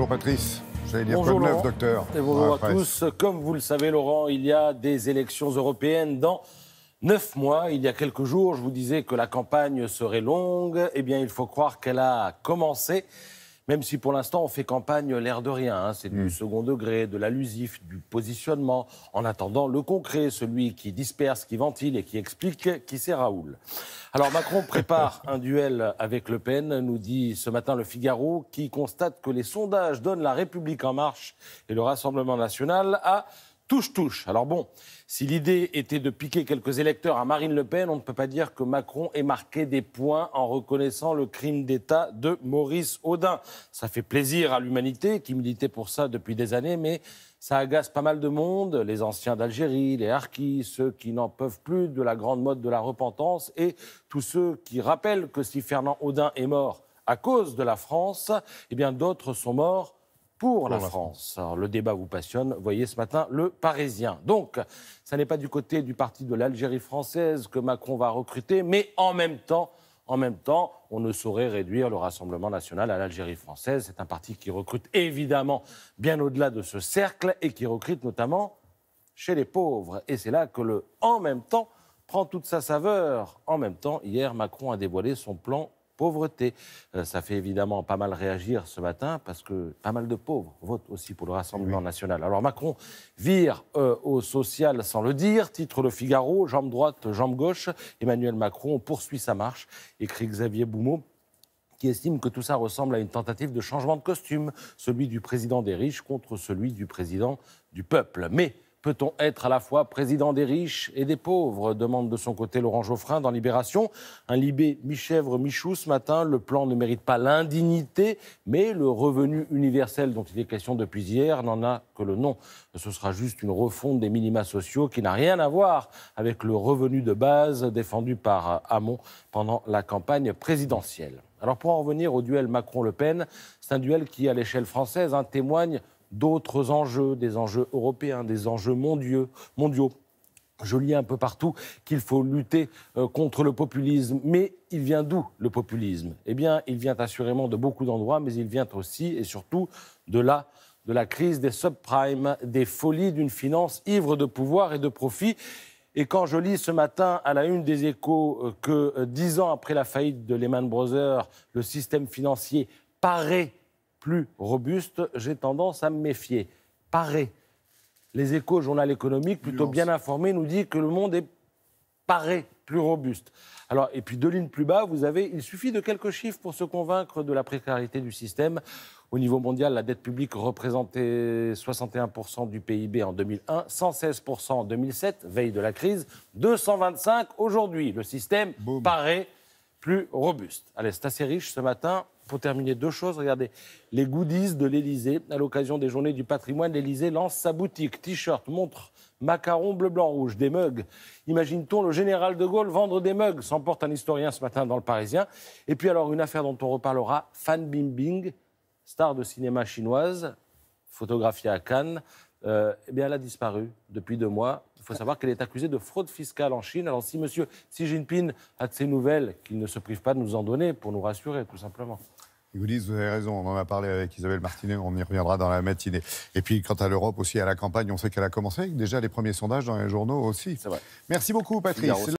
Patrice. J'allais dire Bonjour quoi de neuf, Laurent. docteur. Et bonjour à tous. Comme vous le savez, Laurent, il y a des élections européennes dans 9 mois. Il y a quelques jours, je vous disais que la campagne serait longue. Eh bien, il faut croire qu'elle a commencé. Même si pour l'instant on fait campagne l'air de rien, c'est du second degré, de l'allusif, du positionnement, en attendant le concret, celui qui disperse, qui ventile et qui explique qui c'est Raoul. Alors Macron prépare un duel avec Le Pen, nous dit ce matin Le Figaro, qui constate que les sondages donnent La République En Marche et le Rassemblement National à touche-touche. Alors bon, si l'idée était de piquer quelques électeurs à Marine Le Pen, on ne peut pas dire que Macron ait marqué des points en reconnaissant le crime d'État de Maurice Audin. Ça fait plaisir à l'humanité qui militait pour ça depuis des années, mais ça agace pas mal de monde, les anciens d'Algérie, les harkis, ceux qui n'en peuvent plus de la grande mode de la repentance et tous ceux qui rappellent que si Fernand Audin est mort à cause de la France, eh bien d'autres sont morts pour la France. Alors, le débat vous passionne, voyez ce matin Le Parisien. Donc, ça n'est pas du côté du parti de l'Algérie française que Macron va recruter, mais en même temps, on ne saurait réduire le Rassemblement national à l'Algérie française. C'est un parti qui recrute évidemment bien au-delà de ce cercle et qui recrute notamment chez les pauvres. Et c'est là que le « en même temps » prend toute sa saveur. En même temps, hier, Macron a dévoilé son plan pauvreté. Ça fait évidemment pas mal réagir ce matin parce que pas mal de pauvres votent aussi pour le Rassemblement national. Alors Macron vire au social sans le dire, titre Le Figaro, jambe droite, jambe gauche. Emmanuel Macron poursuit sa marche, écrit Xavier Boumeau, qui estime que tout ça ressemble à une tentative de changement de costume, celui du président des riches contre celui du président du peuple. Mais peut-on être à la fois président des riches et des pauvres, demande de son côté Laurent Geoffrin dans Libération. Un Libé mi-chèvre, mi-chou ce matin. Le plan ne mérite pas l'indignité, mais le revenu universel dont il est question depuis hier n'en a que le nom. Ce sera juste une refonte des minima sociaux qui n'a rien à voir avec le revenu de base défendu par Hamon pendant la campagne présidentielle. Alors pour en revenir au duel Macron-Le Pen, c'est un duel qui, à l'échelle française, témoigne d'autres enjeux, des enjeux européens, des enjeux mondiaux. Je lis un peu partout qu'il faut lutter contre le populisme. Mais il vient d'où, le populisme ? Eh bien, il vient assurément de beaucoup d'endroits, mais il vient aussi et surtout de la crise des subprimes, des folies d'une finance ivre de pouvoir et de profit. Et quand je lis ce matin à la une des Échos que 10 ans après la faillite de Lehman Brothers, le système financier paraît plus robuste, j'ai tendance à me méfier. Paraît. Les Échos, journal économique, plutôt bien informé, nous dit que le monde paraît plus robuste. Alors, et puis deux lignes plus bas, vous avez, il suffit de quelques chiffres pour se convaincre de la précarité du système. Au niveau mondial, la dette publique représentait 61% du PIB en 2001, 116% en 2007, veille de la crise, 225 aujourd'hui. Le système paraît plus robuste. Allez, c'est assez riche ce matin. Pour terminer, deux choses. Regardez, les goodies de l'Élysée. À l'occasion des Journées du patrimoine, l'Élysée lance sa boutique. T-shirt, montre, macarons bleu, blanc, rouge, des mugs. Imagine-t-on le général de Gaulle vendre des mugs ? S'emporte un historien ce matin dans Le Parisien. Et puis alors, une affaire dont on reparlera, Fan Bingbing, star de cinéma chinoise, photographiée à Cannes. Eh bien, elle a disparu depuis 2 mois. Il faut savoir qu'elle est accusée de fraude fiscale en Chine. Alors, si M. Xi Jinping a de ces nouvelles, qu'il ne se prive pas de nous en donner pour nous rassurer, tout simplement. Ils vous disent, vous avez raison, on en a parlé avec Isabelle Martinet, on y reviendra dans la matinée. Et puis, quant à l'Europe aussi, à la campagne, on sait qu'elle a commencé avec déjà les premiers sondages dans les journaux aussi. C'est vrai. Merci beaucoup, Patrice.